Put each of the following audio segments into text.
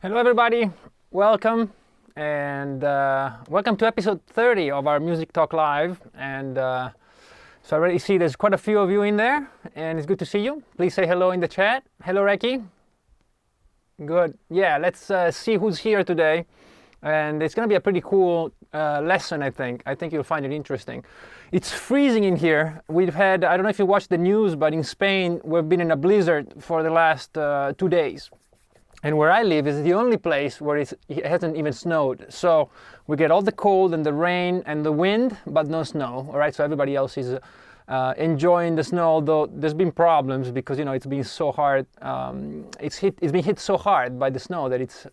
Hello everybody, welcome and welcome to episode 30 of our Music Talk Live. And so I already see there's quite a few of you in there and it's good to see you. Please say hello in the chat. Hello Reki. Good. Yeah, let's see who's here today. And it's going to be a pretty cool lesson, I think. I think you'll find it interesting. It's freezing in here. We've had, I don't know if you watched the news, but in Spain we've been in a blizzard for the last 2 days. And where I live is the only place where it hasn't even snowed. So we get all the cold and the rain and the wind, but no snow. All right, so everybody else is enjoying the snow, although there's been problems because, you know, it's been so hard. It's been hit so hard by the snow that it's,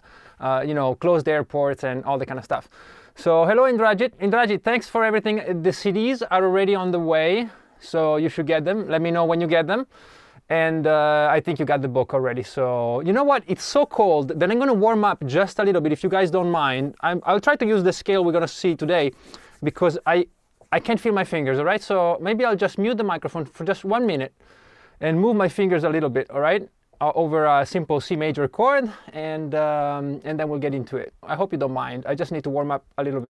closed airports and all that kind of stuff. So hello, Indrajit. Indrajit, thanks for everything. The CDs are already on the way, so you should get them. Let me know when you get them. And I think you got the book already. So you know what? It's so cold that I'm going to warm up just a little bit, if you guys don't mind. I'll try to use the scale we're going to see today because I can't feel my fingers, all right? So maybe I'll just mute the microphone for just 1 minute and move my fingers a little bit, all right? Over a simple C major chord, and then we'll get into it. I hope you don't mind. I just need to warm up a little bit.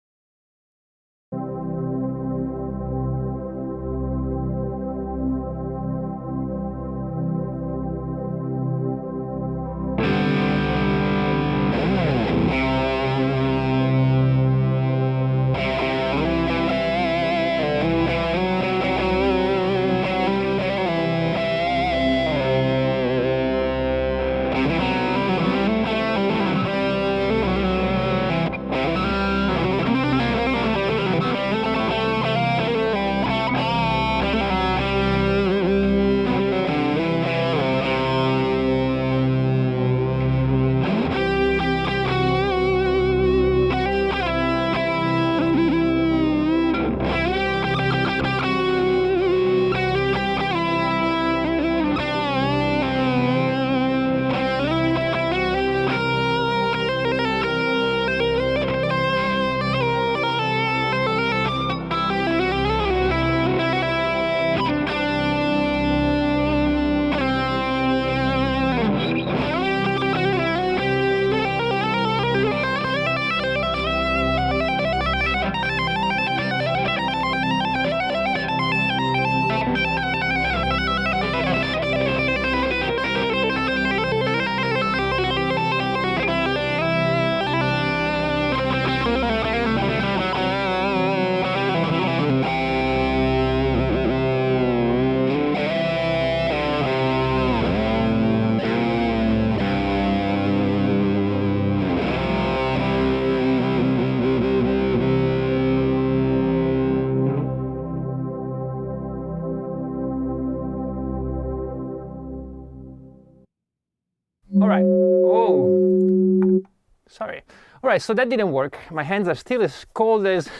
All right. Oh, sorry. All right, so that didn't work. My hands are still as cold as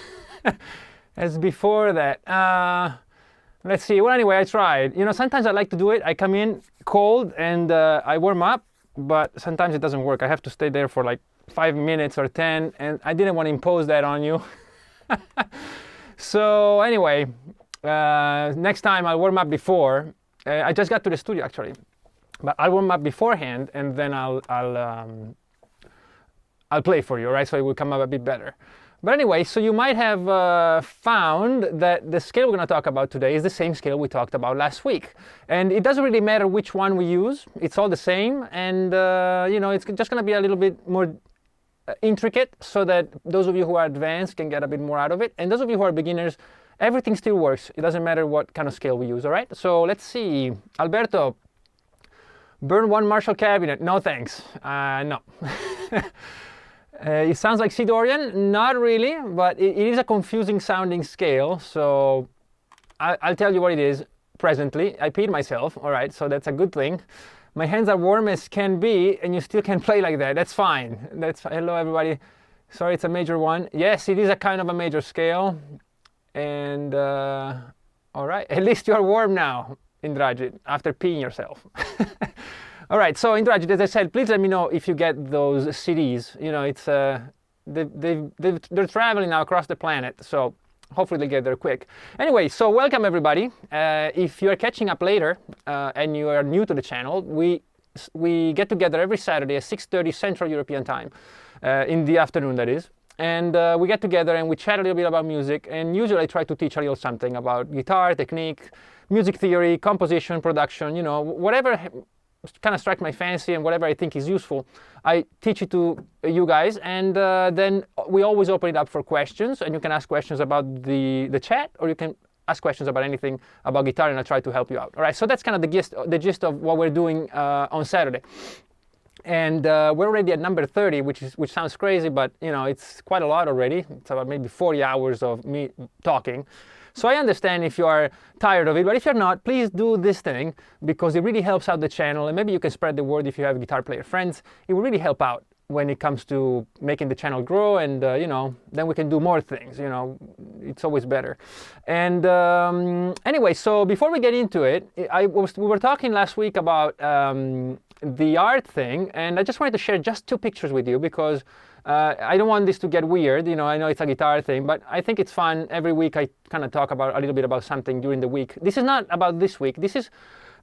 as before that. Let's see. Well, anyway, I tried. You know, sometimes I like to do it. I come in cold and I warm up, but sometimes it doesn't work. I have to stay there for like 5 minutes or 10, and I didn't want to impose that on you. So anyway, next time I'll warm up before. I just got to the studio actually. But I'll warm up beforehand, and then I'll play for you, right? So it will come up a bit better. But anyway, so you might have found that the scale we're going to talk about today is the same scale we talked about last week. And it doesn't really matter which one we use. It's all the same. And, it's just going to be a little bit more intricate so that those of you who are advanced can get a bit more out of it. And those of you who are beginners, everything still works. It doesn't matter what kind of scale we use, all right? So let's see. Alberto. Burn one Marshall cabinet. No thanks. No. It sounds like C Dorian. Not really, but it is a confusing sounding scale. So I'll tell you what it is presently. I peed myself. All right, so that's a good thing. My hands are warm as can be, and you still can play like that. That's fine. Hello, everybody. Sorry, it's a major one. Yes, it is a kind of a major scale. And all right, at least you're warm now, Indrajit, after peeing yourself. All right, so Indrajit, as I said, please let me know if you get those CDs. You know, it's they're traveling now across the planet, so hopefully they'll get there quick. Anyway, so welcome everybody. If you are catching up later and you are new to the channel, we we get together every Saturday at 6:30 Central European Time, in the afternoon, that is. And we get together and we chat a little bit about music. And usually I try to teach a little something about guitar, technique, music theory, composition, production, you know, whatever kind of strikes my fancy and whatever I think is useful, I teach it to you guys. And then we always open it up for questions. And you can ask questions about the chat, or you can ask questions about anything about guitar, and I try to help you out. All right, so that's kind of the gist of what we're doing on Saturday. And we're already at number 30, which sounds crazy, but you know, it's quite a lot already. It's about maybe 40 hours of me talking. So I understand if you are tired of it, but if you're not, please do this thing, because it really helps out the channel, and maybe you can spread the word if you have guitar player friends. It will really help out when it comes to making the channel grow, and you know, then we can do more things. You know, it's always better. And anyway, so before we get into it, we were talking last week about the art thing, and I just wanted to share just 2 pictures with you, because I don't want this to get weird. You know, I know it's a guitar thing, but I think it's fun. Every week I kind of talk about a little bit about something during the week. This is not about this week. This is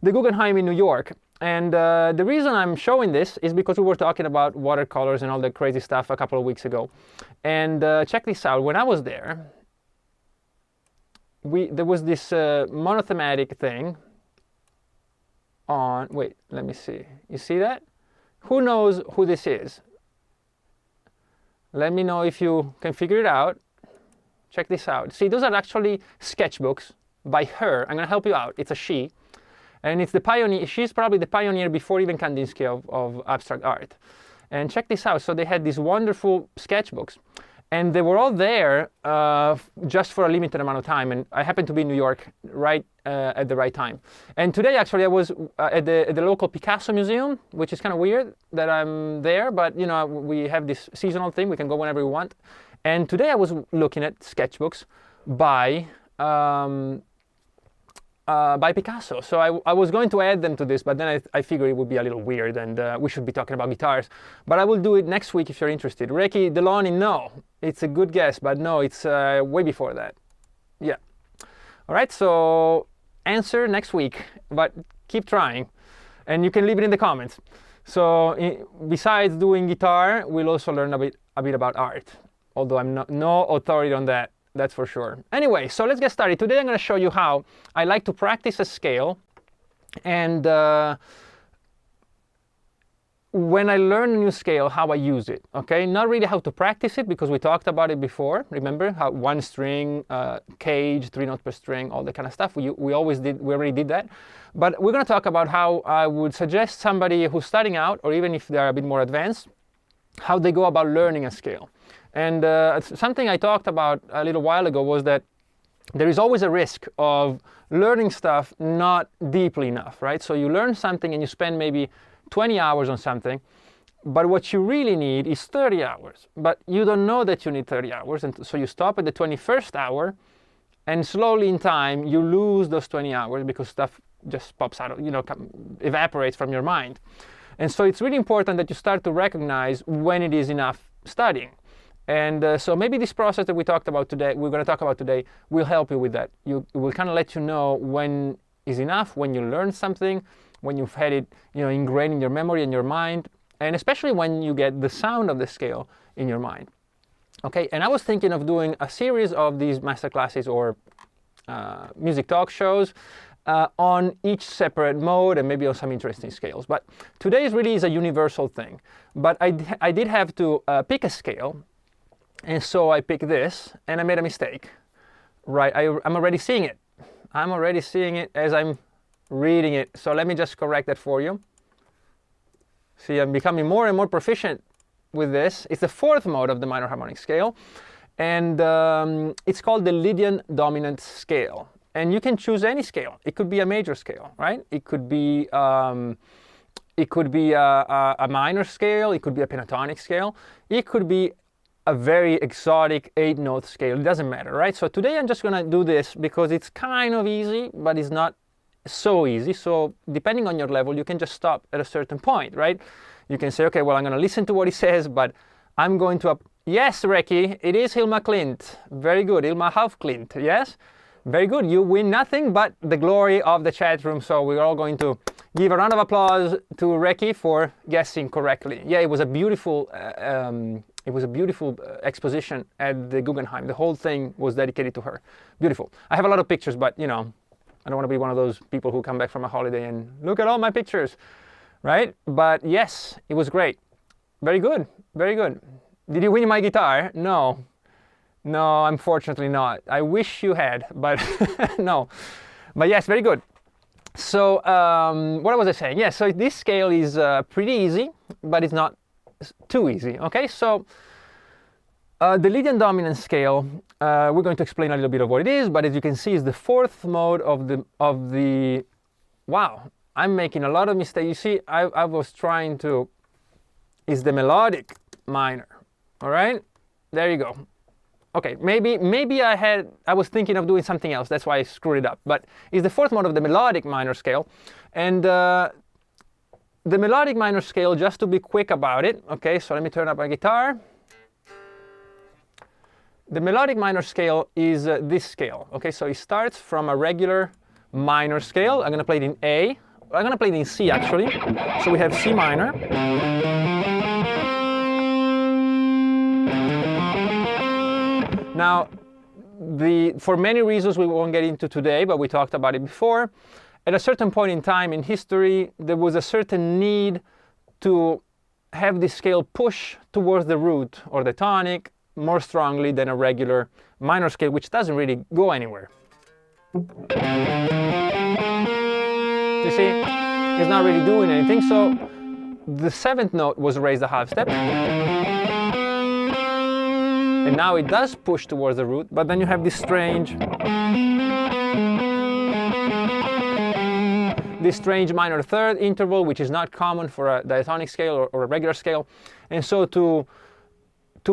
the Guggenheim in New York. And the reason I'm showing this is because we were talking about watercolors and all that crazy stuff a couple of weeks ago. And check this out. When I was there, there was this monothematic thing on, wait, let me see. You see that? Who knows who this is? Let me know if you can figure it out. Check this out. See, those are actually sketchbooks by her. I'm going to help you out. It's a she. And it's the pioneer. She's probably the pioneer before even Kandinsky of abstract art. And check this out. So they had these wonderful sketchbooks. And they were all there just for a limited amount of time. And I happened to be in New York right at the right time. And today, actually, I was at the local Picasso Museum, which is kind of weird that I'm there. But, you know, we have this seasonal thing. We can go whenever we want. And today I was looking at sketchbooks by Picasso. So I was going to add them to this, but then I figured it would be a little weird, and we should be talking about guitars. But I will do it next week if you're interested. Reiki Deloni, no. It's a good guess, but no, it's way before that. Yeah. All right, so answer next week, but keep trying. And you can leave it in the comments. So besides doing guitar, we'll also learn a bit about art, although I'm no authority on that. That's for sure. Anyway, so let's get started. Today I'm going to show you how I like to practice a scale, and when I learn a new scale, how I use it. Okay, not really how to practice it, because we talked about it before. Remember how 1 string, cage, 3 notes per string, all that kind of stuff. We already did that. But we're going to talk about how I would suggest somebody who's starting out, or even if they're a bit more advanced, how they go about learning a scale. And something I talked about a little while ago was that there is always a risk of learning stuff not deeply enough, right? So you learn something and you spend maybe 20 hours on something, but what you really need is 30 hours. But you don't know that you need 30 hours, and so you stop at the 21st hour, and slowly in time you lose those 20 hours because stuff just pops out, you know, evaporates from your mind. And so it's really important that you start to recognize when it is enough studying. And so maybe this process that we're going to talk about today, will help you with that. It will kind of let you know when is enough, when you learn something, when you've had it, you know, ingrained in your memory and your mind, and especially when you get the sound of the scale in your mind. Okay, and I was thinking of doing a series of these masterclasses or music talk shows on each separate mode and maybe on some interesting scales. But today's really is a universal thing. But I did have to pick a scale. And so I picked this, and I made a mistake, right? I'm already seeing it. I'm already seeing it as I'm reading it. So let me just correct that for you. See, I'm becoming more and more proficient with this. It's the 4th mode of the minor harmonic scale, and it's called the Lydian dominant scale. And you can choose any scale. It could be a major scale, right? It could be a minor scale. It could be a pentatonic scale. It could be a very exotic 8-note scale. It doesn't matter, right? So today I'm just going to do this because it's kind of easy, but it's not so easy. So depending on your level, you can just stop at a certain point, right? You can say, okay, well, I'm going to listen to what he says, but I'm going to yes, Reki, it is Hilma Klint. Very good, Hilma Haufklint, yes? Very good. You win nothing but the glory of the chat room. So we're all going to give a round of applause to Reki for guessing correctly. Yeah, it was a beautiful exposition at the Guggenheim. The whole thing was dedicated to her. Beautiful. I have a lot of pictures, but I don't want to be one of those people who come back from a holiday and look at all my pictures, right? But yes, it was great. Very good. Very good. Did you win my guitar? No. No, unfortunately not. I wish you had, but no. But yes, very good. So what was I saying? Yeah, so this scale is pretty easy, but it's not too easy. Okay, so the Lydian dominant scale, we're going to explain a little bit of what it is, but as you can see, is the fourth mode of the. Wow, I'm making a lot of mistakes. You see, I was trying to. Is the melodic minor. All right, there you go. Okay, maybe I was thinking of doing something else. That's why I screwed it up. But it's the fourth mode of the melodic minor scale, and the melodic minor scale. Just to be quick about it. Okay, so let me turn up my guitar. The melodic minor scale is this scale. Okay, so it starts from a regular minor scale. I'm going to play it in A. I'm going to play it in C actually. So we have C minor. Now, for many reasons we won't get into today, but we talked about it before, at a certain point in time in history, there was a certain need to have this scale push towards the root or the tonic more strongly than a regular minor scale, which doesn't really go anywhere. You see, it's not really doing anything. So the seventh note was raised a half step. And now it does push towards the root, but then you have this strange minor third interval, which is not common for a diatonic scale or a regular scale. And so to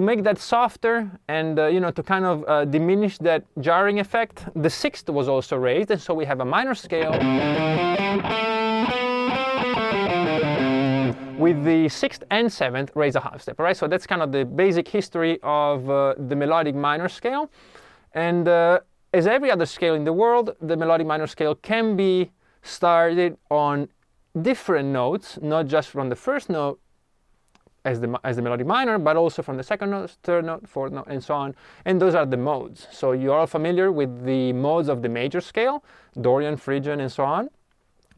make that softer and to kind of diminish that jarring effect, the sixth was also raised, and so we have a minor scale with the sixth and seventh raise a half step. All right, so that's kind of the basic history of the melodic minor scale. And as every other scale in the world, the melodic minor scale can be started on different notes, not just from the first note as the melodic minor, but also from the second note, third note, fourth note, and so on. And those are the modes. So you're all familiar with the modes of the major scale, Dorian, Phrygian, and so on.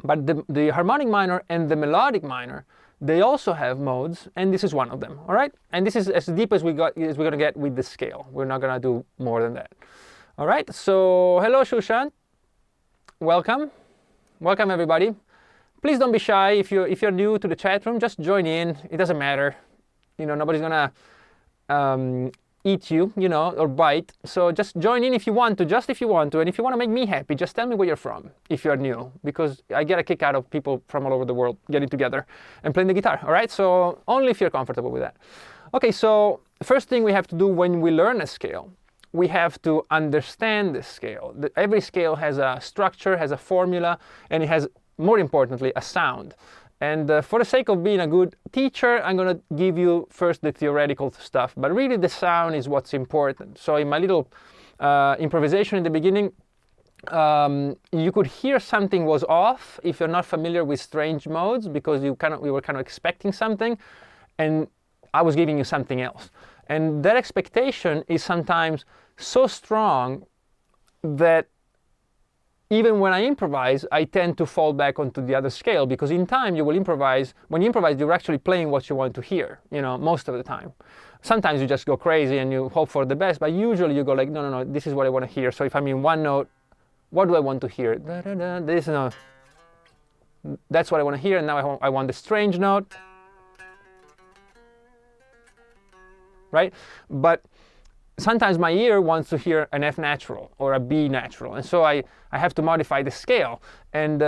But the harmonic minor and the melodic minor, they also have modes, and this is one of them. All right, and this is as deep as we're going to get with the scale. We're not going to do more than that. All right, so hello Shushan, welcome everybody. Please don't be shy. If you're new to the chat room, just join in. It doesn't matter. Nobody's gonna eat you, or bite. So just join in if you want to, just if you want to. And if you want to make me happy, just tell me where you're from if you're new, because I get a kick out of people from all over the world getting together and playing the guitar. All right, so only if you're comfortable with that. Okay, so the first thing we have to do when we learn a scale, we have to understand the scale. Every scale has a structure, has a formula, and it has, more importantly, a sound. And for the sake of being a good teacher, I'm going to give you first the theoretical stuff, but really the sound is what's important. So in my little improvisation in the beginning, you could hear something was off if you're not familiar with strange modes, because we were kind of expecting something, and I was giving you something else. And that expectation is sometimes so strong that even when I improvise, I tend to fall back onto the other scale, because in time you will improvise. When you improvise, you're actually playing what you want to hear, most of the time. Sometimes you just go crazy and you hope for the best, but usually you go like, no, this is what I want to hear. So if I'm in one note, what do I want to hear? Da, da, da, this note. That's what I want to hear, and now I want the strange note. Right? But sometimes my ear wants to hear an F natural or a B natural, and so I have to modify the scale. And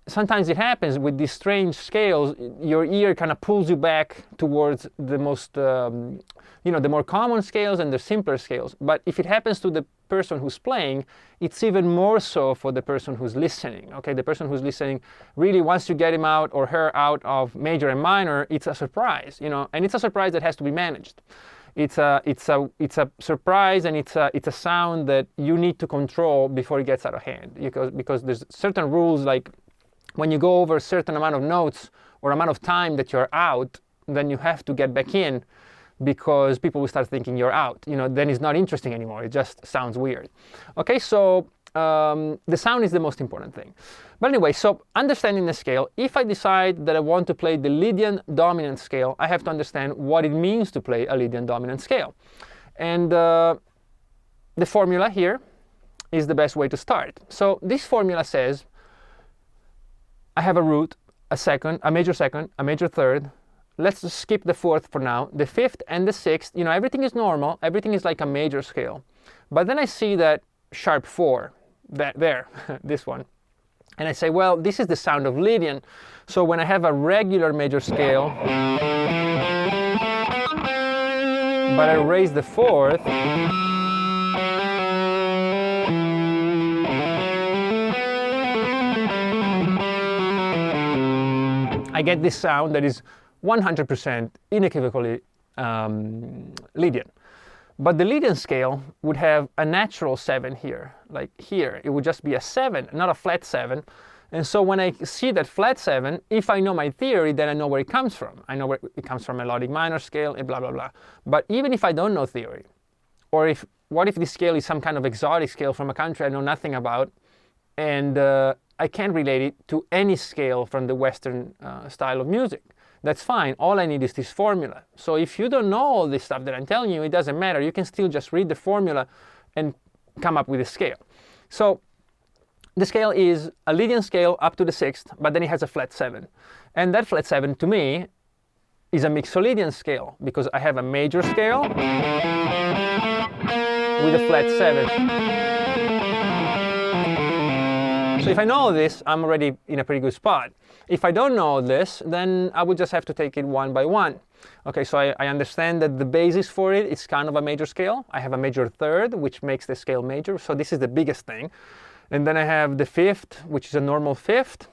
sometimes it happens with these strange scales, your ear kind of pulls you back towards the most, the more common scales and the simpler scales. But if it happens to the person who's playing, it's even more so for the person who's listening. Okay, the person who's listening, really, once you get him out or her out of major and minor, it's a surprise, and it's a surprise that has to be managed. It's a surprise, and it's a sound that you need to control before it gets out of hand, because there's certain rules, like when you go over a certain amount of notes or amount of time that you're out, then you have to get back in, because people will start thinking you're out. Then it's not interesting anymore. It just sounds weird. Okay, so the sound is the most important thing. But anyway, so understanding the scale, if I decide that I want to play the Lydian dominant scale, I have to understand what it means to play a Lydian dominant scale. And the formula here is the best way to start. So this formula says I have a root, a second, a major second, a major third. Let's just skip the fourth for now. The fifth and the sixth, everything is normal. Everything is like a major scale. But then I see that sharp 4, this one. And I say, well, this is the sound of Lydian. So when I have a regular major scale, but I raise the fourth, I get this sound that is 100% unequivocally Lydian. But the Lydian scale would have a natural 7 here, like here. It would just be a 7, not a flat 7. And so when I see that flat 7, if I know my theory, then I know where it comes from. I know where it comes from, melodic minor scale, and blah, blah, blah. But even if I don't know theory, or what if this scale is some kind of exotic scale from a country I know nothing about, and I can't relate it to any scale from the Western style of music? That's fine. All I need is this formula. So if you don't know all this stuff that I'm telling you, it doesn't matter. You can still just read the formula and come up with a scale. So the scale is a Lydian scale up to the 6th, but then it has a flat 7. And that flat 7, to me, is a Mixolydian scale, because I have a major scale with a flat 7. So if I know this, I'm already in a pretty good spot. If I don't know this, then I would just have to take it one by one. Okay, so I understand that the basis for it is kind of a major scale. I have a major third, which makes the scale major. So this is the biggest thing. And then I have the 5th, which is a normal 5th.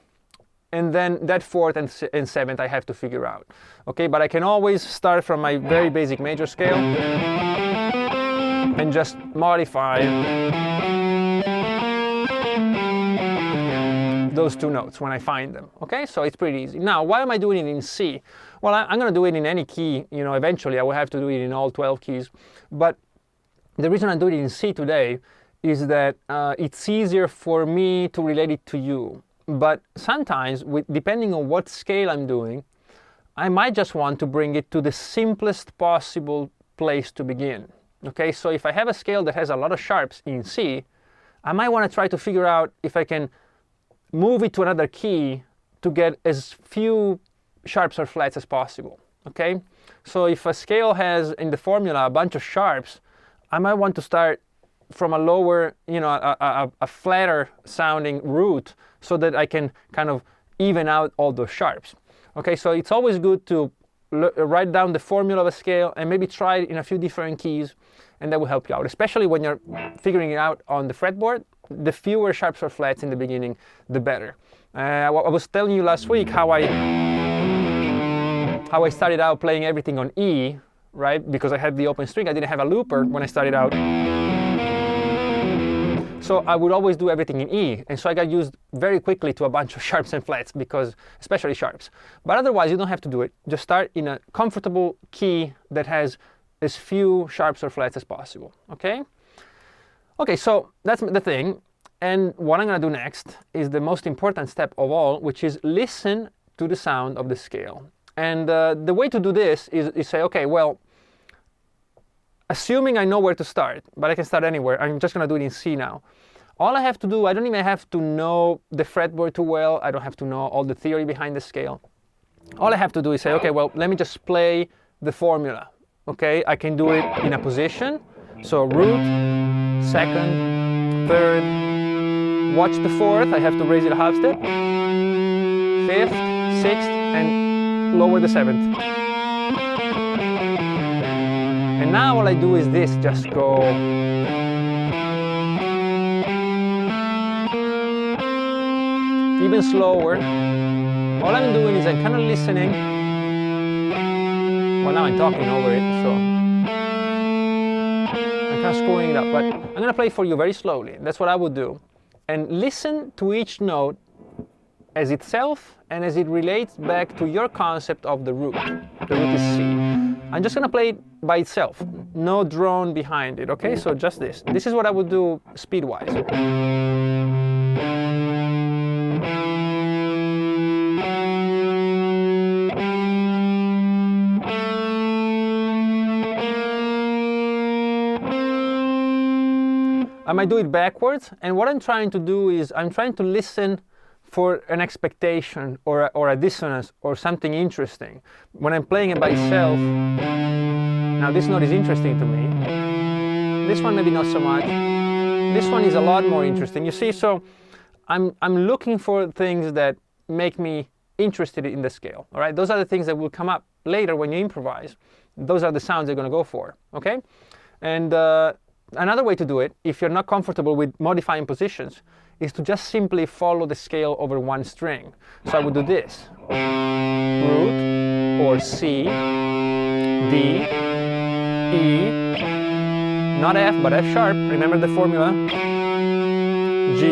And then that 4th and 7th I have to figure out. Okay, but I can always start from my very basic major scale and just modify those two notes when I find them. Okay, so it's pretty easy. Now, why am I doing it in C? Well, I'm going to do it in any key. Eventually I will have to do it in all 12 keys. But the reason I'm doing it in C today is that it's easier for me to relate it to you. But sometimes, depending on what scale I'm doing, I might just want to bring it to the simplest possible place to begin. Okay, so if I have a scale that has a lot of sharps in C, I might want to try to figure out if I can move it to another key to get as few sharps or flats as possible. Okay, so if a scale has in the formula a bunch of sharps, I might want to start from a lower, a flatter sounding root, so that I can kind of even out all those sharps. Okay, so it's always good to write down the formula of a scale and maybe try it in a few different keys, and that will help you out, especially when you're figuring it out on the fretboard. The fewer sharps or flats in the beginning, the better. I was telling you last week how I started out playing everything on E, right? Because I had the open string. I didn't have a looper when I started out. So I would always do everything in E. And so I got used very quickly to a bunch of sharps and flats, because especially sharps. But otherwise, you don't have to do it. Just start in a comfortable key that has as few sharps or flats as possible. Okay? Okay, so that's the thing. And what I'm going to do next is the most important step of all, which is listen to the sound of the scale. And the way to do this is say, okay, well, assuming I know where to start, but I can start anywhere, I'm just going to do it in C now. All I have to do, I don't even have to know the fretboard too well. I don't have to know all the theory behind the scale. All I have to do is say, okay, well, let me just play the formula. Okay, I can do it in a position. So root, second, third, watch the 4th, I have to raise it a half step, 5th, 6th, and lower the 7th. And now all I do is this, just go even slower. All I'm doing is I'm kind of listening. Well, now I'm talking over it, so. kind of screwing it up, but I'm going to play for you very slowly. That's what I would do. And listen to each note as itself and as it relates back to your concept of the root. The root is C. I'm just going to play it by itself. No drone behind it, okay? So just this. This is what I would do speed-wise. I might do it backwards, and what I'm trying to do is I'm trying to listen for an expectation or a dissonance or something interesting. When I'm playing it by itself, now this note is interesting to me. This one maybe not so much. This one is a lot more interesting. You see, so I'm looking for things that make me interested in the scale. All right, those are the things that will come up later when you improvise. Those are the sounds you're going to go for. Okay, and another way to do it, if you're not comfortable with modifying positions, is to just simply follow the scale over one string. So I would do this. Root, or C, D, E, not F, but F sharp, remember the formula, G,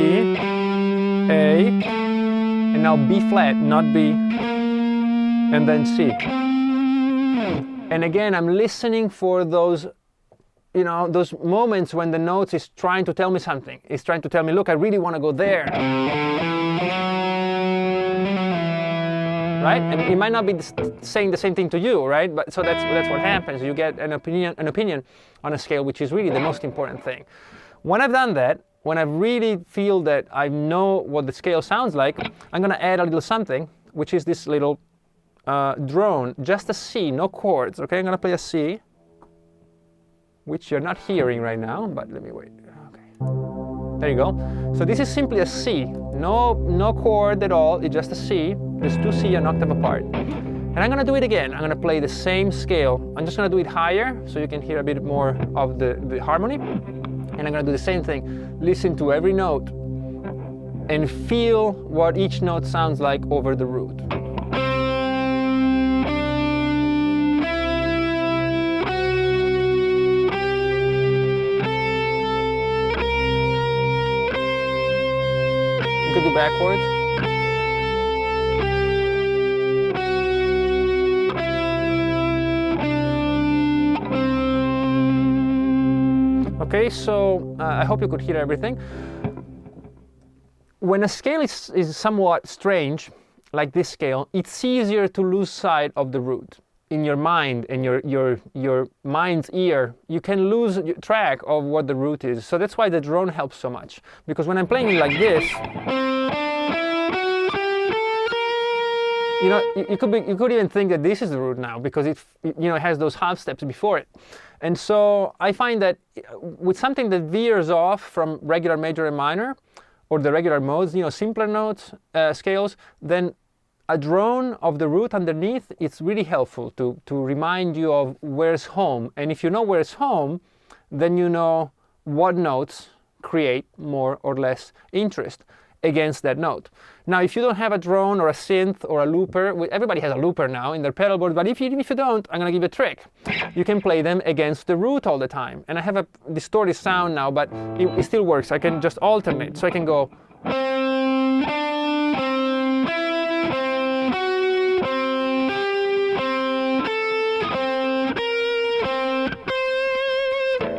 A, and now B flat, not B, and then C. And again, I'm listening for those those moments when the notes is trying to tell me something. It's trying to tell me, look, I really want to go there. Right? And it might not be saying the same thing to you, right? But so that's what happens. You get an opinion on a scale, which is really the most important thing. When I've done that, when I really feel that I know what the scale sounds like, I'm going to add a little something, which is this little drone, just a C, no chords. Okay, I'm going to play a C, which you're not hearing right now, but let me wait. Okay, there you go. So this is simply a C, no chord at all. It's just a C. There's two C an octave apart. And I'm gonna do it again. I'm gonna play the same scale. I'm just gonna do it higher so you can hear a bit more of the harmony. And I'm gonna do the same thing. Listen to every note and feel what each note sounds like over the root. You could do backwards. Okay, so I hope you could hear everything. When a scale is somewhat strange, like this scale, it's easier to lose sight of the root. In your mind and your mind's ear, you can lose track of what the root is. So that's why the drone helps so much. Because when I'm playing it like this, you could even think that this is the root now, because it has those half steps before it. And so I find that with something that veers off from regular major and minor, or the regular modes, simpler notes, scales, then a drone of the root underneath, it's really helpful to remind you of where's home. And if you know where's home, then you know what notes create more or less interest against that note. Now, if you don't have a drone or a synth or a looper, everybody has a looper now in their pedal board, but if you don't, I'm going to give you a trick. You can play them against the root all the time. And I have a distorted sound now, but it still works. I can just alternate. So I can go.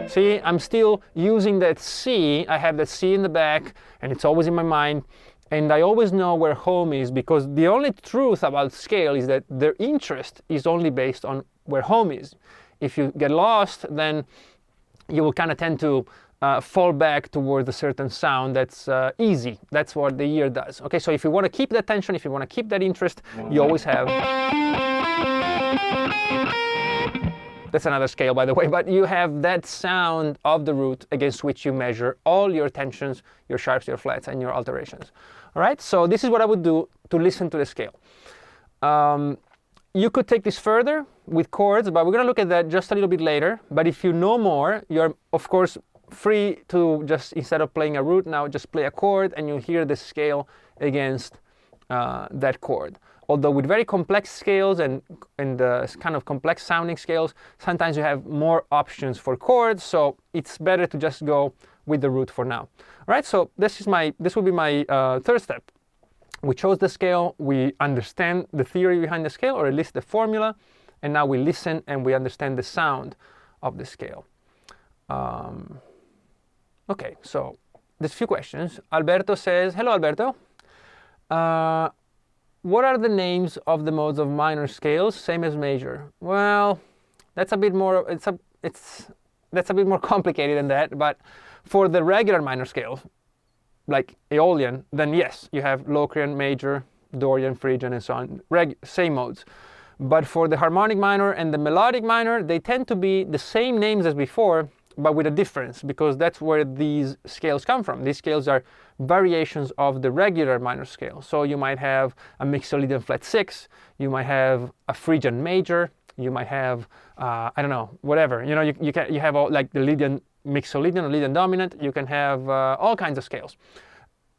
See, I'm still using that C. I have that C in the back, and it's always in my mind. And I always know where home is, because the only truth about scale is that their interest is only based on where home is. If you get lost, then you will kind of tend to fall back towards a certain sound that's easy. That's what the ear does. Okay, so if you want to keep that tension, if you want to keep that interest, you always have. That's another scale, by the way, but you have that sound of the root against which you measure all your tensions, your sharps, your flats, and your alterations. All right, so this is what I would do to listen to the scale. You could take this further with chords, but we're going to look at that just a little bit later. But if you know more, you're, of course, free to just, instead of playing a root now, just play a chord, and you'll hear the scale against that chord. although with very complex scales and kind of complex sounding scales, sometimes you have more options for chords, so it's better to just go with the root for now. All right, so this will be my third step. We chose the scale, we understand the theory behind the scale, or at least the formula, and now we listen and we understand the sound of the scale. Okay, so there's a few questions. Alberto says, hello Alberto. What are the names of the modes of minor scales, same as major? Well, that's a bit more, that's a bit more complicated than that, but for the regular minor scales, like Aeolian, then yes, you have Locrian, major, Dorian, Phrygian, and so on, same modes. But for the harmonic minor and the melodic minor, they tend to be the same names as before, but with a difference, because that's where these scales come from. These scales are variations of the regular minor scale. So you might have a Mixolydian flat 6, you might have a Phrygian major, you might have, I don't know, whatever. You know, you have all, like the Lydian Mixolydian or Lydian dominant, you can have all kinds of scales.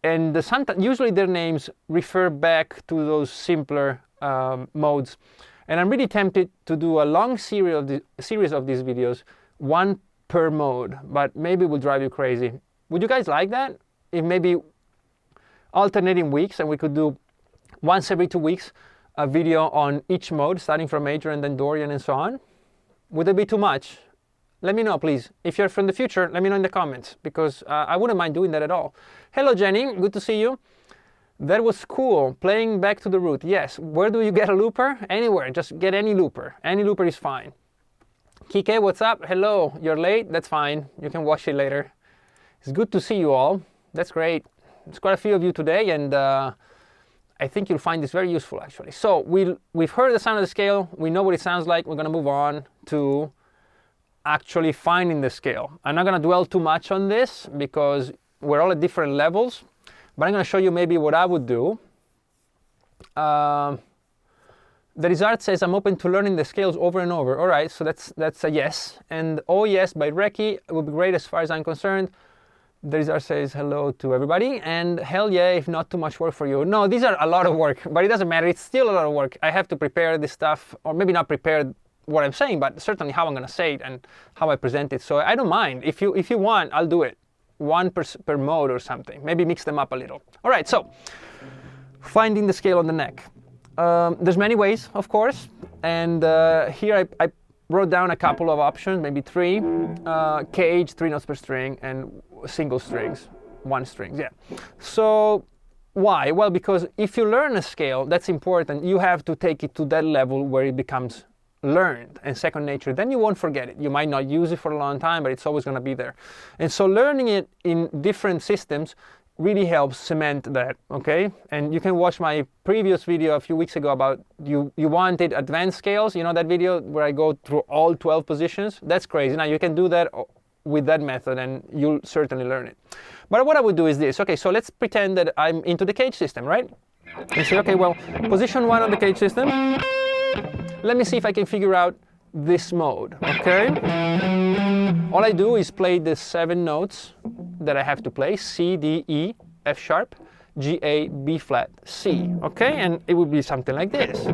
And usually their names refer back to those simpler modes. And I'm really tempted to do a long series of these videos, one per mode, but maybe it will drive you crazy. Would you guys like that? If maybe alternating weeks, and we could do once every 2 weeks a video on each mode, starting from major and then Dorian and so on. Would it be too much? Let me know, please. If you're from the future, let me know in the comments, because I wouldn't mind doing that at all. Hello, Jenny. Good to see you. That was cool. Playing back to the root. Yes. Where do you get a looper? Anywhere. Just get any looper. Any looper is fine. Kike, what's up? Hello. You're late? That's fine. You can watch it later. It's good to see you all. That's great. There's quite a few of you today, and I think you'll find this very useful, actually. So we've heard the sound of the scale. We know what it sounds like. We're going to move on to actually finding the scale. I'm not going to dwell too much on this because we're all at different levels, but I'm going to show you maybe what I would do. The Rizard says, I'm open to learning the scales over and over. All right, so that's a yes. And oh yes, by Reki, it would be great as far as I'm concerned. The Rizard says hello to everybody, and hell yeah, if not too much work for you. No, these are a lot of work, but it doesn't matter. It's still a lot of work. I have to prepare this stuff, or maybe not prepare what I'm saying, but certainly how I'm going to say it and how I present it. So I don't mind. If you want, I'll do it. One per mode or something. Maybe mix them up a little. All right, so finding the scale on the neck. There's many ways, of course, and here I wrote down a couple of options, maybe 3. Cage, 3 notes per string, and single strings, 1 string, yeah. So why? Well, because if you learn a scale, that's important. You have to take it to that level where it becomes learned and second nature. Then you won't forget it. You might not use it for a long time, but it's always going to be there. And so learning it in different systems really helps cement that, okay? And you can watch my previous video a few weeks ago about you wanted advanced scales. You know that video where I go through all 12 positions? That's crazy. Now you can do that with that method and you'll certainly learn it. But what I would do is this. Okay, so let's pretend that I'm into the cage system, right? And say, okay, well, position 1 on the cage system. Let me see if I can figure out this mode, okay? All I do is play the 7 notes that I have to play: C, D, E, F sharp, G, A, B flat, C, okay? And it would be something like this.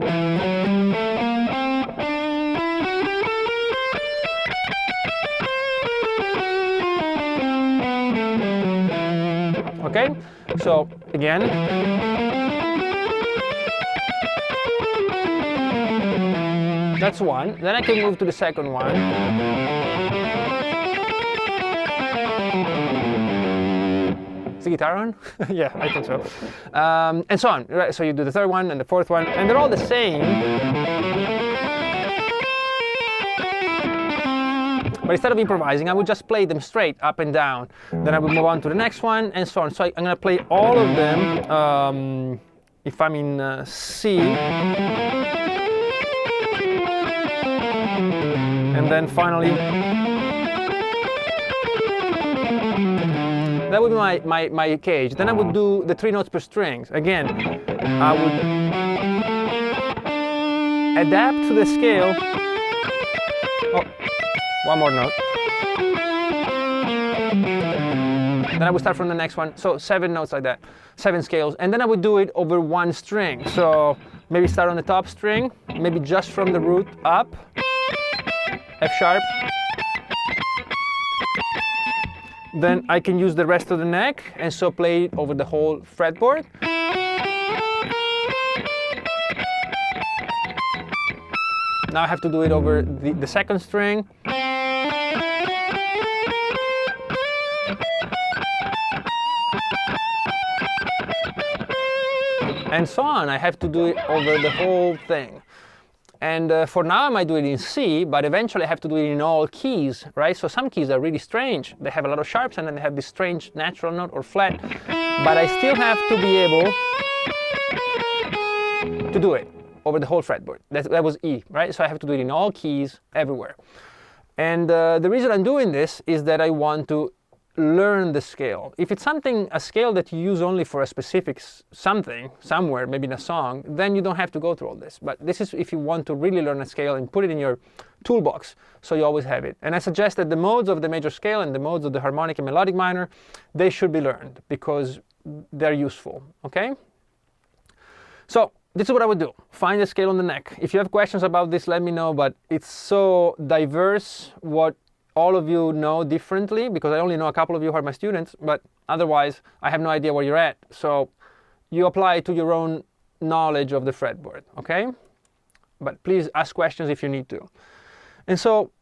Okay, so again. That's one. Then I can move to the second one. Is the guitar on? Yeah, I think so. And so on. Right, so you do the third one and the fourth one, and they're all the same. But instead of improvising, I would just play them straight up and down. Then I would move on to the next one and so on. So I'm going to play all of them. If I'm in C. And then finally, that would be my cage. Then I would do the 3 notes per strings. Again, I would adapt to the scale. Oh, one more note. Then I would start from the next one. So 7 notes like that, 7 scales. And then I would do it over 1 string. So Maybe start on the top string, maybe just from the root up, F sharp. Then I can use the rest of the neck and so play it over the whole fretboard. Now I have to do it over the second string. And so on. I have to do it over the whole thing. And for now I might do it in C, but eventually I have to do it in all keys, right? So some keys are really strange. They have a lot of sharps and then they have this strange natural note or flat. But I still have to be able to do it over the whole fretboard. That was E, right? So I have to do it in all keys, everywhere. And the reason I'm doing this is that I want to learn the scale. If it's a scale that you use only for a specific something, somewhere, maybe in a song, then you don't have to go through all this. But this is if you want to really learn a scale and put it in your toolbox, so you always have it. And I suggest that the modes of the major scale and the modes of the harmonic and melodic minor, they should be learned because they're useful, okay? So this is what I would do. Find the scale on the neck. If you have questions about this, let me know, but it's so diverse what all of you know differently, because I only know a couple of you who are my students, but otherwise I have no idea where you're at. So you apply it to your own knowledge of the fretboard, okay? But please ask questions if you need to. And so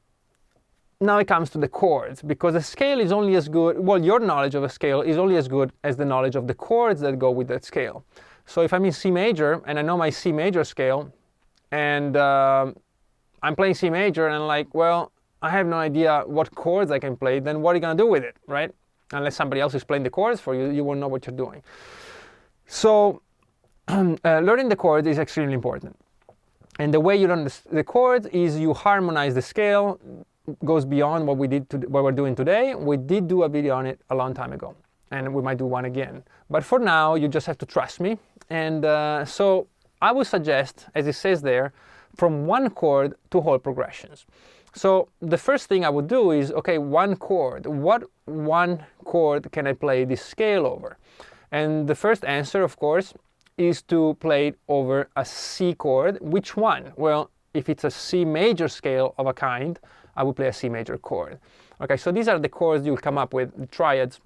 now it comes to the chords, because a scale is only as good, well, your knowledge of a scale is only as good as the knowledge of the chords that go with that scale. So if I'm in C major and I know my C major scale and I'm playing C major and I'm like, well, I have no idea what chords I can play, then what are you going to do with it, right? Unless somebody else is playing the chords for you, you won't know what you're doing. So learning the chords is extremely important. And the way you learn the chords is you harmonize the scale. Goes beyond what we're doing today. We did do a video on it a long time ago, and we might do one again. But for now, you just have to trust me. And so I would suggest, as it says there, from one chord to whole progressions. So the first thing I would do is, okay, one chord. What one chord can I play this scale over? And the first answer, of course, is to play it over a C chord. Which one? Well, if it's a C major scale of a kind, I would play a C major chord. Okay, so these are the chords you'll come up with, the triads,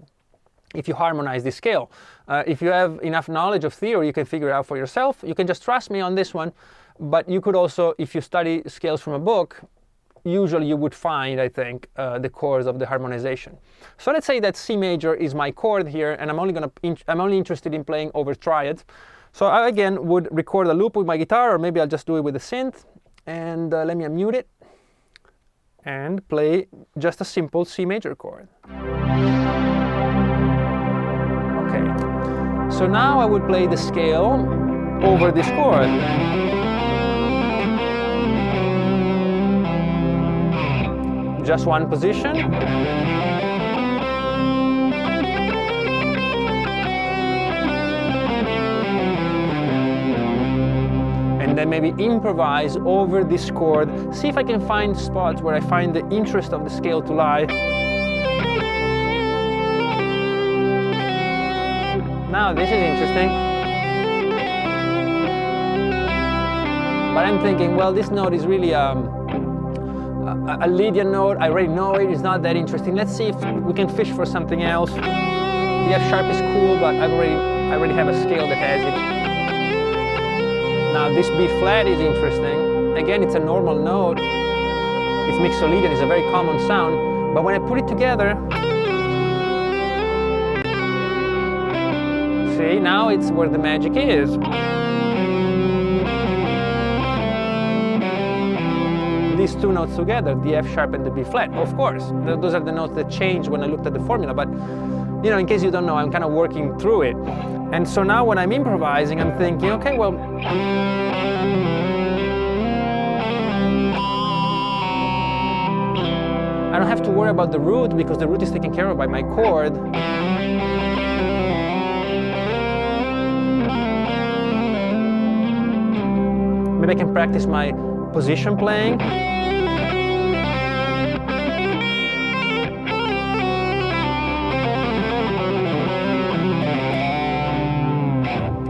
if you harmonize this scale. If you have enough knowledge of theory, you can figure it out for yourself. You can just trust me on this one. But you could also, if you study scales from a book, usually you would find, I think, the chords of the harmonization. So let's say that C major is my chord here, and I'm only interested in playing over triads. So I again would record a loop with my guitar, or maybe I'll just do it with a synth. And let me unmute it and play just a simple C major chord. Okay. So now I would play the scale over this chord. Just one position. And then maybe improvise over this chord. See if I can find spots where I find the interest of the scale to lie. Now this is interesting. But I'm thinking, well, this note is really a Lydian note. I already know it. It's not that interesting. Let's see if we can fish for something else. The F sharp is cool, but I already have a scale that has it. Now this B flat is interesting. Again, it's a normal note. It's Mixolydian. It's a very common sound. But when I put it together, see, now it's where the magic is. These two notes together, the F sharp and the B flat. Of course, those are the notes that change when I looked at the formula, but you know, in case you don't know, I'm kind of working through it. And so now when I'm improvising, I'm thinking, okay, well, I don't have to worry about the root because the root is taken care of by my chord. Maybe I can practice my position playing.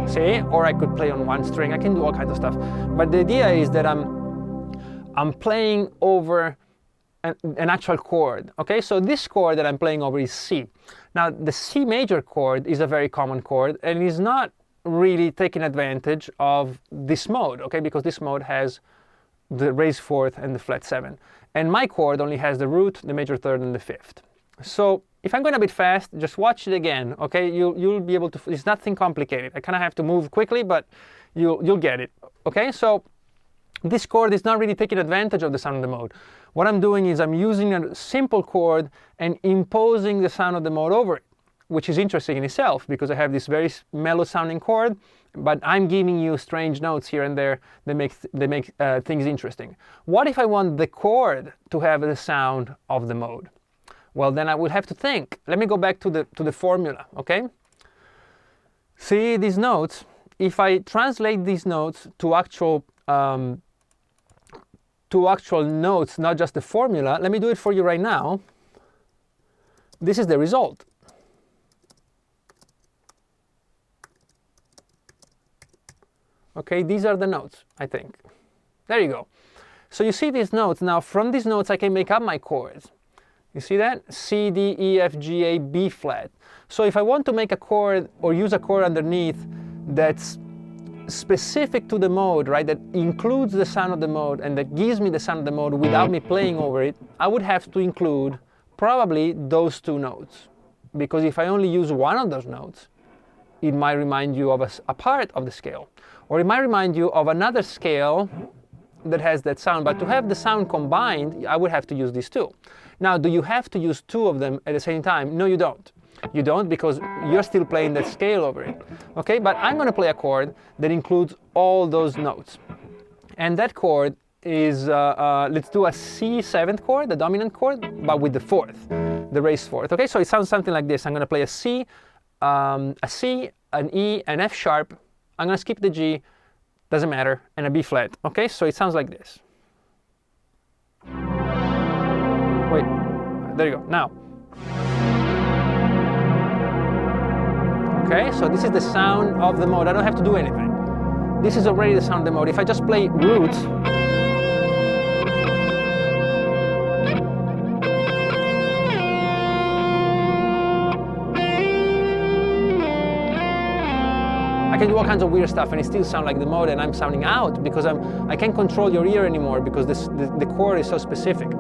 See? okay? Or I could play on one string. I can do all kinds of stuff. But the idea is that I'm playing over an actual chord, okay? So this chord that I'm playing over is C. Now, the C major chord is a very common chord and is not really taking advantage of this mode, okay? Because this mode has the raised fourth and the flat seven. And my chord only has the root, the major third, and the fifth. So if I'm going a bit fast, just watch it again, okay? You'll be able to, it's nothing complicated. I kind of have to move quickly, but you'll get it, okay? So this chord is not really taking advantage of the sound of the mode. What I'm doing is I'm using a simple chord and imposing the sound of the mode over it, which is interesting in itself because I have this very mellow sounding chord, but I'm giving you strange notes here and there that make things interesting. What if I want the chord to have the sound of the mode? Well, then I will have to think. Let me go back to the formula, okay? See these notes? If I translate these notes to actual notes, not just the formula, let me do it for you right now. This is the result. Okay, these are the notes, I think. There you go. So you see these notes. Now, from these notes, I can make up my chords. You see that? C, D, E, F, G, A, B flat. So if I want to make a chord or use a chord underneath that's specific to the mode, right, that includes the sound of the mode and that gives me the sound of the mode without me playing over it, I would have to include probably those two notes. Because if I only use one of those notes, it might remind you of a part of the scale. Or it might remind you of another scale that has that sound. But to have the sound combined, I would have to use these two. Now, do you have to use two of them at the same time? No, you don't. You don't, because you're still playing that scale over it. Okay, but I'm going to play a chord that includes all those notes. And that chord is, let's do a C7th chord, the dominant chord, but with the fourth, the raised fourth. Okay, so it sounds something like this. I'm going to play a C, an E, an F sharp. I'm going to skip the G, doesn't matter, and a B flat. Okay, so it sounds like this. Wait, there you go. Now. Okay, so this is the sound of the mode. I don't have to do anything. This is already the sound of the mode. If I just play roots, I can do all kinds of weird stuff and it still sounds like the mode, and I'm sounding out because I can't control your ear anymore because the chord is so specific.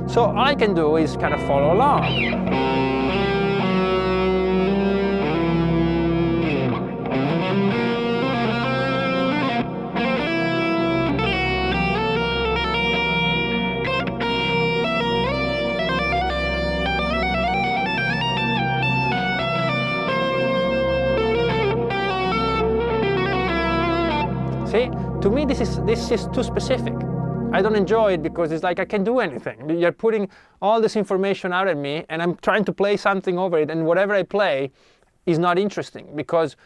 So all I can do is kind of follow along. See, to me this is too specific. I don't enjoy it because it's like I can't do anything. You're putting all this information out at me and I'm trying to play something over it, and whatever I play is not interesting because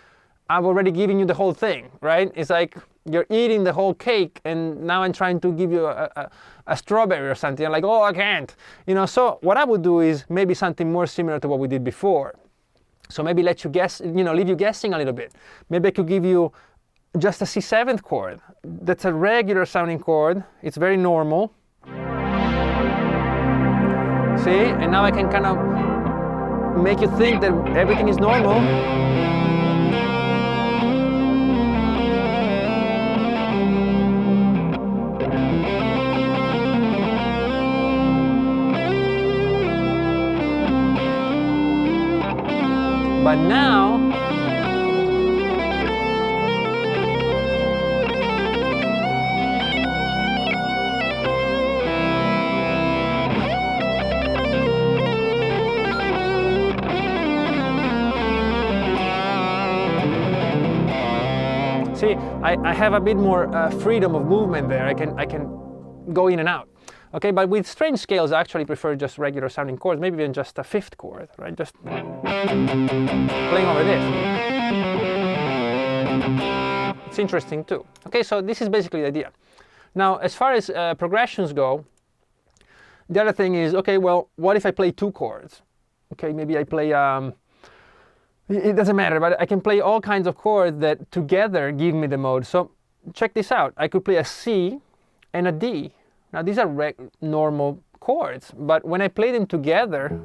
I've already given you the whole thing, right? It's like you're eating the whole cake and now I'm trying to give you a strawberry or something. I'm like, oh, I can't. You know, so what I would do is maybe something more similar to what we did before. So maybe let you guess, you know, leave you guessing a little bit. Maybe I could give you just a C7th chord. That's a regular sounding chord. It's very normal. See? And now I can kind of make you think that everything is normal. But now, see, I have a bit more freedom of movement there. I can go in and out. Okay, but with strange scales, I actually prefer just regular sounding chords, maybe even just a fifth chord, right? Just playing over this. It's interesting too. Okay, so this is basically the idea. Now, as far as progressions go, the other thing is, okay, well, what if I play two chords? Okay, maybe I play It doesn't matter, but I can play all kinds of chords that together give me the mode. So check this out. I could play a C and a D. Now these are normal chords, but when I play them together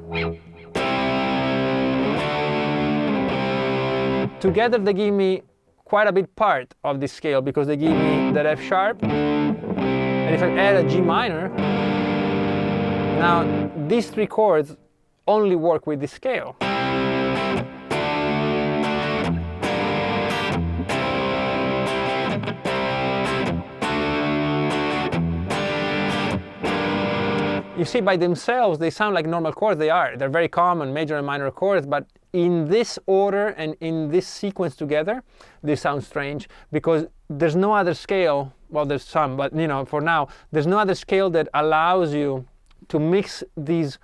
they give me quite a big part of this scale, because they give me that F sharp, and if I add a G minor, now these three chords only work with this scale. You see, by themselves, they sound like normal chords. They are. They're very common, major and minor chords, but in this order and in this sequence together, they sound strange, because there's no other scale. Well, there's some, but for now, there's no other scale that allows you to mix these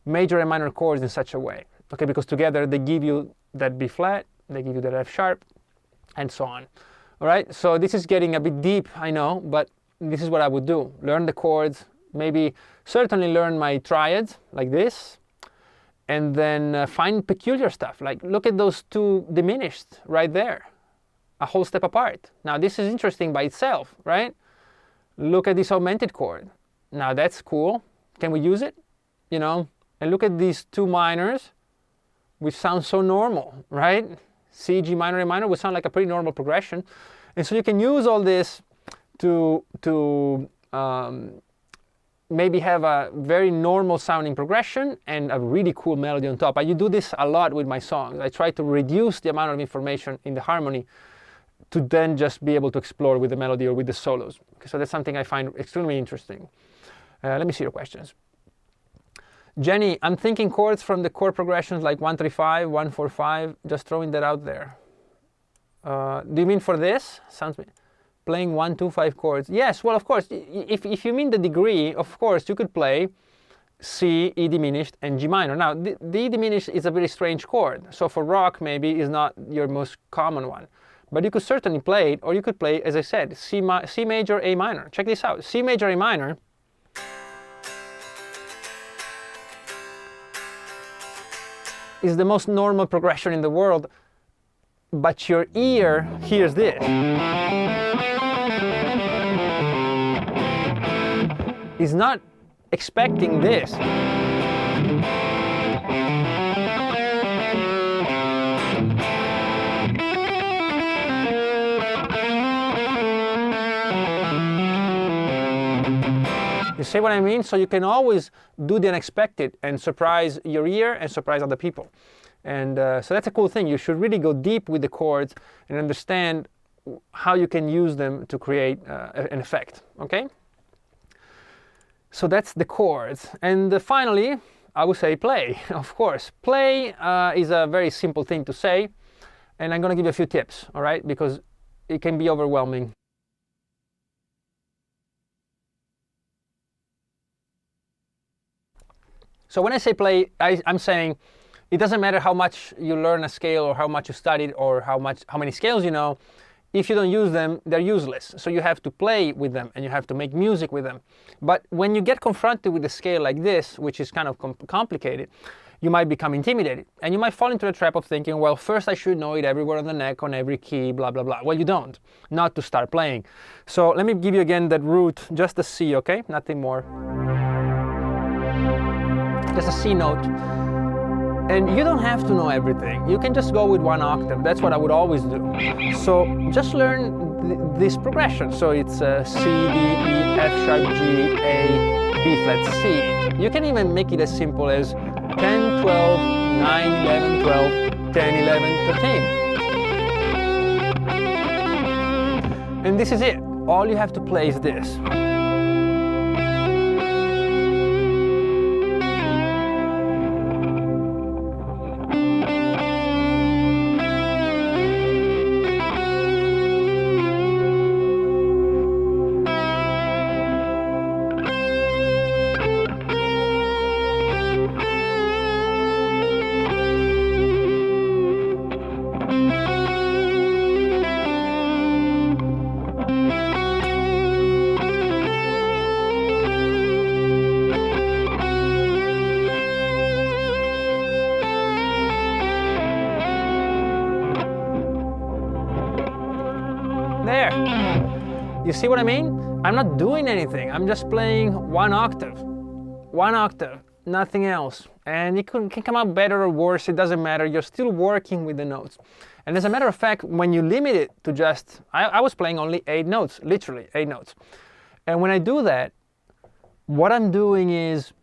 major and minor chords in such a way. Okay, because together they give you that B flat, they give you that F sharp, and so on. All right, so this is getting a bit deep, I know, but this is what I would do. Learn the chords, maybe certainly learn my triads like this, and then find peculiar stuff. Like, look at those two diminished right there, a whole step apart. Now this is interesting by itself, right? Look at this augmented chord. Now that's cool. Can we use it? And look at these two minors, which sound so normal, right? C, G minor, A minor would sound like a pretty normal progression. And so you can use all this to maybe have a very normal sounding progression and a really cool melody on top. I do this a lot with my songs. I try to reduce the amount of information in the harmony to then just be able to explore with the melody or with the solos. Okay, so that's something I find extremely interesting. Let me see your questions. Jenny, I'm thinking chords from the chord progressions like 135, 145, just throwing that out there. Do you mean for this? Sounds playing 1, 2, 5 chords. Yes, well, of course, if you mean the degree, of course, you could play C, E diminished, and G minor. Now, the E diminished is a very strange chord, so for rock, maybe is not your most common one. But you could certainly play it, or you could play, as I said, C major, A minor. Check this out. C major, A minor is the most normal progression in the world, but your ear hears this. Is not expecting this. You see what I mean? So you can always do the unexpected and surprise your ear and surprise other people. And so that's a cool thing. You should really go deep with the chords and understand how you can use them to create an effect, okay? So that's the chords. And finally, I would say play, of course. Play is a very simple thing to say, and I'm going to give you a few tips, all right? Because it can be overwhelming. So when I say play, I'm saying it doesn't matter how much you learn a scale or how much you studied or how many scales you know. If you don't use them, they're useless. So you have to play with them and you have to make music with them. But when you get confronted with a scale like this, which is kind of complicated, you might become intimidated. And you might fall into the trap of thinking, well, first I should know it everywhere on the neck, on every key, blah, blah, blah. Well, you don't. Not to start playing. So let me give you again that root, just a C, okay? Nothing more. Just a C note. And you don't have to know everything. You can just go with one octave. That's what I would always do. So just learn this progression. So it's C, D, E, F sharp, G, A, B flat, C. You can even make it as simple as 10, 12, 9, 11, 12, 10, 11, 13. And this is it. All you have to play is this. You see what I mean? I'm not doing anything. I'm just playing one octave, nothing else. And it can come out better or worse, it doesn't matter. You're still working with the notes. And as a matter of fact, when you limit it to just, I was playing only 8 notes, literally 8 notes. And when I do that, what I'm doing is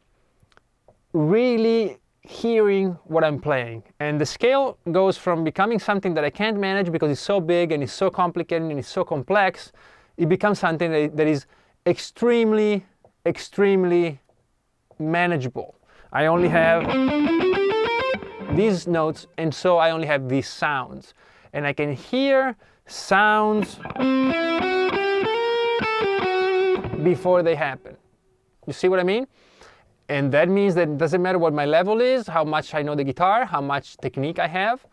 really hearing what I'm playing. And the scale goes from becoming something that I can't manage because it's so big and it's so complicated and it's so complex, it becomes something that is extremely, extremely manageable. I only have these notes, and so I only have these sounds. And I can hear sounds before they happen. You see what I mean? And that means that it doesn't matter what my level is, how much I know the guitar, how much technique I have,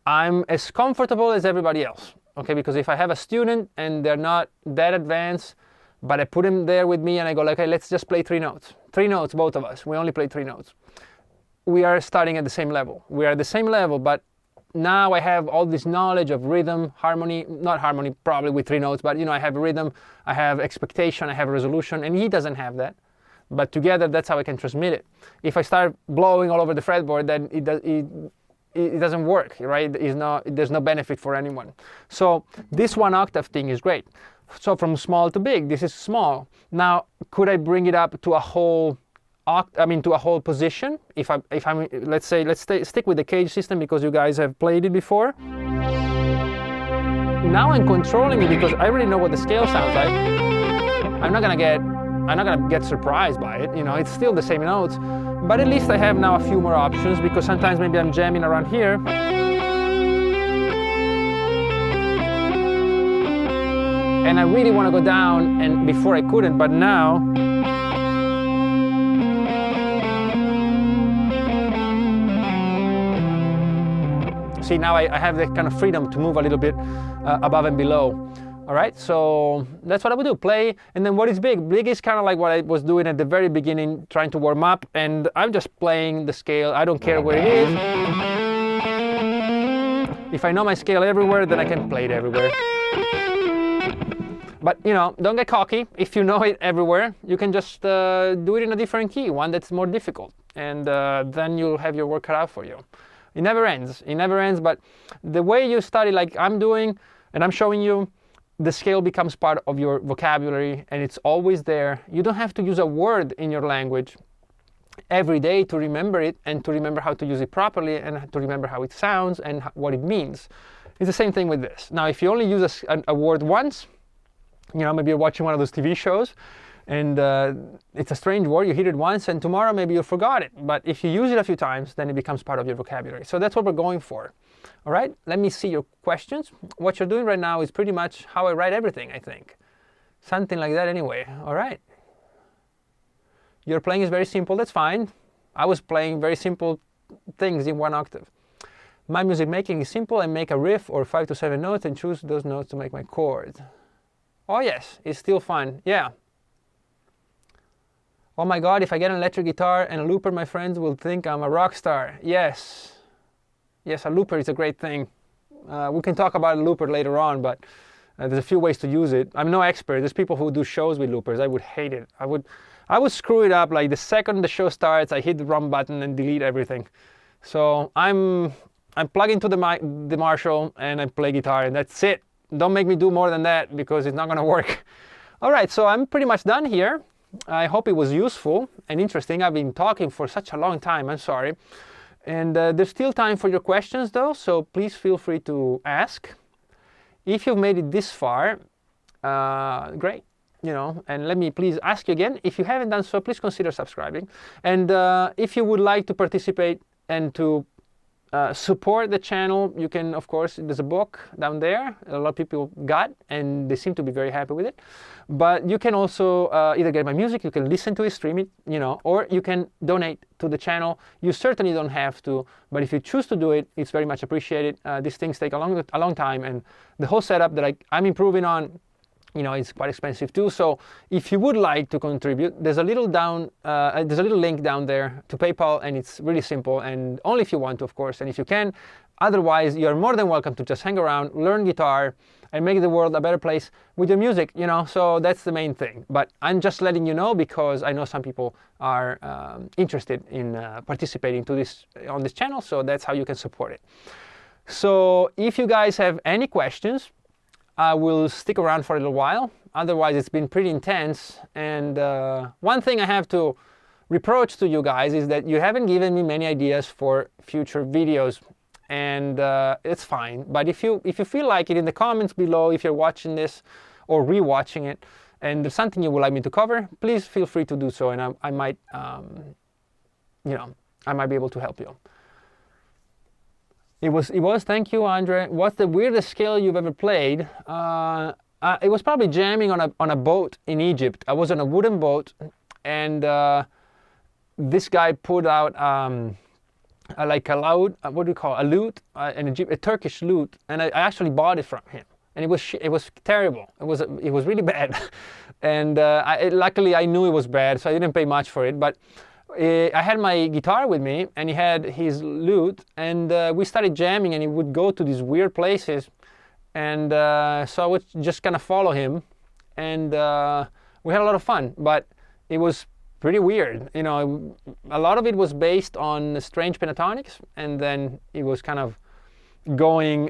I'm as comfortable as everybody else. Okay, because if I have a student and they're not that advanced, but I put them there with me and I go like, okay, let's just play 3 notes. 3 notes, both of us. We only play 3 notes. We are starting at the same level. We are at the same level, but now I have all this knowledge of rhythm, harmony, not harmony probably with 3 notes, but I have rhythm, I have expectation, I have resolution, and he doesn't have that. But together, that's how I can transmit it. If I start blowing all over the fretboard, then it doesn't work, right? There's no benefit for anyone. So this 1 octave thing is great. So from small to big, this is small. Now, could I bring it up to a whole to a whole position? If I'm, let's stick with the cage system because you guys have played it before. Now I'm controlling it because I already know what the scale sounds like. I'm not gonna get surprised by it. It's still the same notes, but at least I have now a few more options because sometimes maybe I'm jamming around here. And I really want to go down, and before I couldn't, but now see, now I have that kind of freedom to move a little bit above and below. All right, so that's what I would do, play. And then what is big? Big is kind of like what I was doing at the very beginning, trying to warm up, and I'm just playing the scale. I don't care where it is. If I know my scale everywhere, then I can play it everywhere. But don't get cocky. If you know it everywhere, you can just do it in a different key, one that's more difficult, and then you'll have your work cut out for you. It never ends. It never ends. But the way you study, like I'm doing, and I'm showing you, the scale becomes part of your vocabulary, and it's always there. You don't have to use a word in your language every day to remember it and to remember how to use it properly and to remember how it sounds and what it means. It's the same thing with this. Now, if you only use a word once, maybe you're watching one of those TV shows and it's a strange word, you hear it once, and tomorrow maybe you forgot it. But if you use it a few times, then it becomes part of your vocabulary. So that's what we're going for. All right, let me see your questions. What you're doing right now is pretty much how I write everything, I think. Something like that anyway. All right. Your playing is very simple, that's fine. I was playing very simple things in 1 octave. My music making is simple. I make a riff or 5 to 7 notes and choose those notes to make my chord. Oh yes, it's still fun, yeah. Oh my God, if I get an electric guitar and a looper, my friends will think I'm a rock star. Yes. Yes, a looper is a great thing. We can talk about a looper later on, but there's a few ways to use it. I'm no expert. There's people who do shows with loopers. I would hate it. I would screw it up. Like the second the show starts, I hit the wrong button and delete everything. So I'm plugged into the Marshall and I play guitar, and that's it. Don't make me do more than that because it's not going to work. All right, so I'm pretty much done here. I hope it was useful and interesting. I've been talking for such a long time. I'm sorry. And there's still time for your questions though, so please feel free to ask. If you've made it this far, great, and let me please ask you again, if you haven't done so, please consider subscribing. And if you would like to participate and to support the channel, you can, of course, there's a book down there a lot of people got, and they seem to be very happy with it. But you can also either get my music, you can listen to it, stream it, or you can donate to the channel. You certainly don't have to, but if you choose to do it, it's very much appreciated. These things take a long time, and the whole setup that I'm improving on you know, it's quite expensive too. So if you would like to contribute, there's a little link down there to PayPal, and it's really simple, and only if you want to, of course, and if you can. Otherwise, you're more than welcome to just hang around, learn guitar, and make the world a better place with your music, you know. So that's the main thing. But I'm just letting you know because I know some people are interested in participating on this channel, so that's how you can support it. So if you guys have any questions, I will stick around for a little while. Otherwise, it's been pretty intense. And one thing I have to reproach to you guys is that you haven't given me many ideas for future videos. And it's fine. But if you feel like it, in the comments below, if you're watching this or rewatching it, and there's something you would like me to cover, please feel free to do so. And I might, you know, I might be able to help you. It was. Thank you, Andre. What's the weirdest scale you've ever played? It was probably jamming on a boat in Egypt. I was on a wooden boat, and this guy put out like a loud, what do you call it? A lute, a Turkish lute, and I actually bought it from him. And it was terrible. It was really bad, and luckily I knew it was bad, so I didn't pay much for it. But I had my guitar with me, and he had his lute, and we started jamming, and he would go to these weird places, and so I would just kind of follow him, and we had a lot of fun. But it was pretty weird, you know. A lot of it was based on strange pentatonics, and then it was kind of going,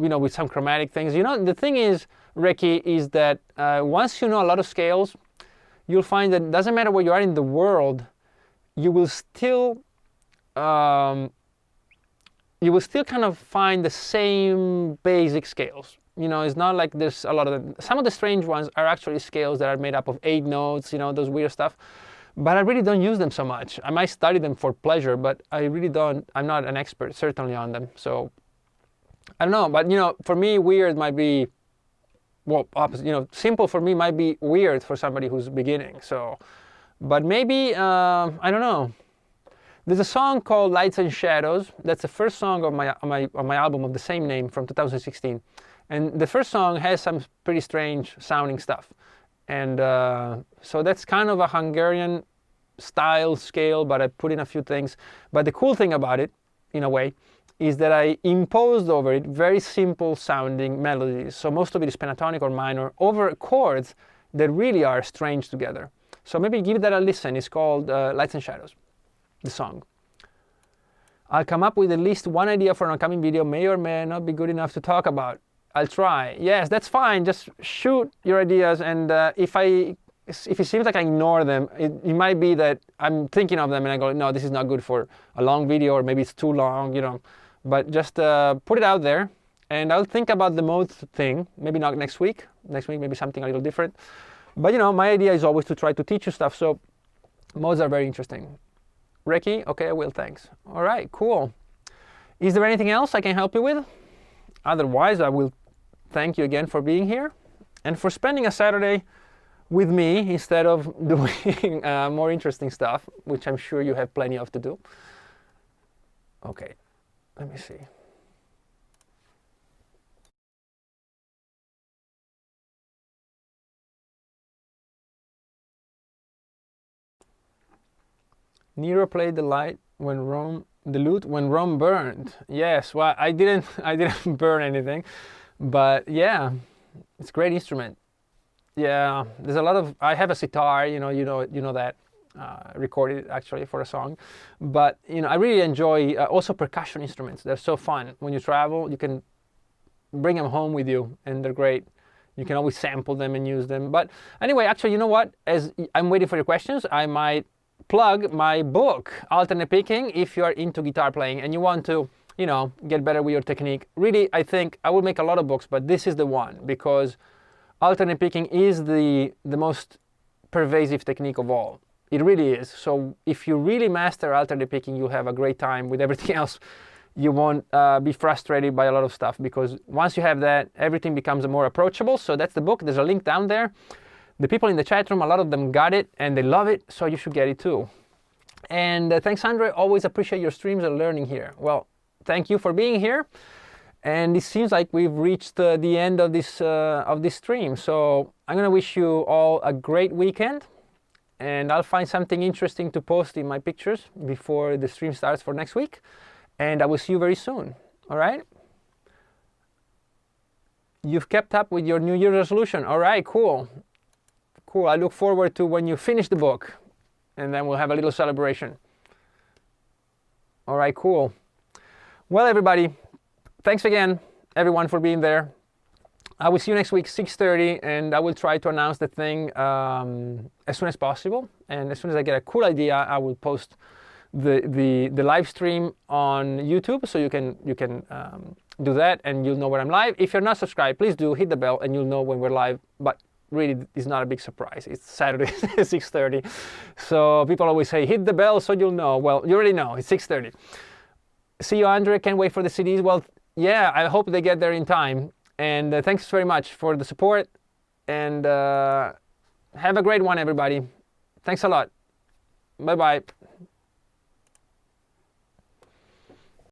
you know, with some chromatic things. You know, the thing is, Ricky, is that once you know a lot of scales, you'll find that it doesn't matter where you are in the world, you will still kind of find the same basic scales. You know, it's not like there's a lot of them. Some of the strange ones are actually scales that are made up of 8 notes, you know, those weird stuff. But I really don't use them so much. I might study them for pleasure, but I really don't. I'm not an expert, certainly, on them. So I don't know. But, you know, for me, weird might be, well, opposite. You know, simple for me might be weird for somebody who's beginning. So, but maybe, I don't know. There's a song called Lights and Shadows. That's the first song of my album of the same name from 2016. And the first song has some pretty strange sounding stuff. And so that's kind of a Hungarian style scale, but I put in a few things. But the cool thing about it, in a way, is that I imposed over it very simple sounding melodies. So most of it is pentatonic or minor over chords that really are strange together. So maybe give that a listen. It's called Lights and Shadows, the song. I'll come up with at least one idea for an upcoming video, may or may not be good enough to talk about. I'll try. Yes, that's fine. Just shoot your ideas, and if it seems like I ignore them, it might be that I'm thinking of them and I go, no, this is not good for a long video, or maybe it's too long, you know. But just put it out there, and I'll think about the mode thing. Maybe not next week. Next week, maybe something a little different. But, you know, my idea is always to try to teach you stuff, so modes are very interesting. Ricky? Okay, I will, thanks. All right, cool. Is there anything else I can help you with? Otherwise, I will thank you again for being here and for spending a Saturday with me instead of doing more interesting stuff, which I'm sure you have plenty of to do. Okay, let me see. Nero played the lute when Rome burned. Yes, well, I didn't burn anything, but yeah, it's a great instrument. Yeah, there's a lot of. I have a sitar, you know that, recorded actually for a song, but you know, I really enjoy also percussion instruments. They're so fun. When you travel, you can bring them home with you, and they're great. You can always sample them and use them. But anyway, actually, you know what? As I'm waiting for your questions, I might plug my book, Alternate Picking. If you are into guitar playing and you want to, you know, get better with your technique. Really, I think I will make a lot of books, but this is the one, because alternate picking is the most pervasive technique of all. It really is. So if you really master alternate picking, you'll have a great time with everything else. You won't be frustrated by a lot of stuff, because once you have that, everything becomes more approachable. So that's the book. There's a link down there. The people in the chat room, a lot of them got it and they love it, so you should get it too. And thanks, Andre. Always appreciate your streams and learning here. Well, thank you for being here. And it seems like we've reached the end of this stream. So I'm going to wish you all a great weekend. And I'll find something interesting to post in my pictures before the stream starts for next week. And I will see you very soon. All right? You've kept up with your New Year's resolution. All right, cool. Cool. I look forward to when you finish the book. And then we'll have a little celebration. All right, cool. Well, everybody, thanks again, everyone, for being there. I will see you next week, 6:30, and I will try to announce the thing as soon as possible. And as soon as I get a cool idea, I will post the live stream on YouTube, so you can do that, and you'll know when I'm live. If you're not subscribed, please do hit the bell, and you'll know when we're live. But really, it's not a big surprise. It's Saturday, 6:30. So people always say, hit the bell so you'll know. Well, you already know. It's 6:30. See you, Andre. Can't wait for the CDs. Well, yeah, I hope they get there in time. And thanks very much for the support. And have a great one, everybody. Thanks a lot. Bye-bye.